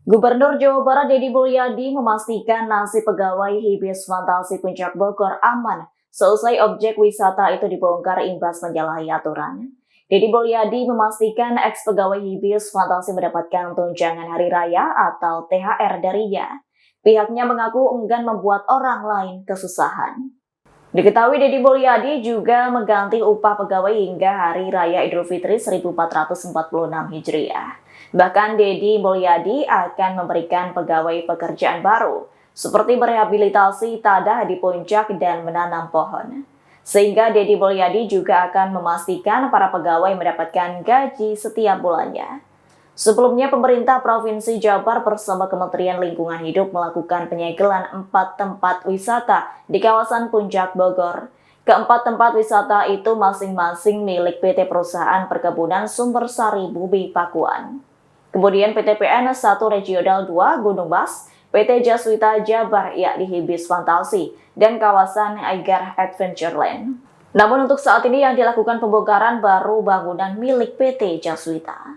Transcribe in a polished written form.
Gubernur Jawa Barat Deddy Mulyadi memastikan nasib pegawai Hibis Fantasi Puncak Bogor aman seusai objek wisata itu dibongkar imbas menyalahi aturan. Deddy Mulyadi memastikan ex-pegawai Hibis Fantasi mendapatkan tunjangan hari raya atau THR darinya. Pihaknya mengaku enggan membuat orang lain kesusahan. Diketahui Deddy Mulyadi juga mengganti upah pegawai hingga Hari Raya Idul Fitri 1446 Hijriah. Bahkan Deddy Mulyadi akan memberikan pegawai pekerjaan baru, seperti merehabilitasi tadah di puncak dan menanam pohon. Sehingga Deddy Mulyadi juga akan memastikan para pegawai mendapatkan gaji setiap bulannya. Sebelumnya, pemerintah Provinsi Jabar bersama Kementerian Lingkungan Hidup melakukan penyegelan 4 tempat wisata di kawasan Puncak Bogor. Keempat tempat wisata itu masing-masing milik PT Perusahaan Perkebunan Sumber Sari Bubi Pakuan. Kemudian PT PN 1 Regional 2 Gunung Mas, PT Jaswita Jabar yakni Hibis Fantasi, dan kawasan Aigar Adventureland. Namun untuk saat ini yang dilakukan pembongkaran baru bangunan milik PT Jaswita.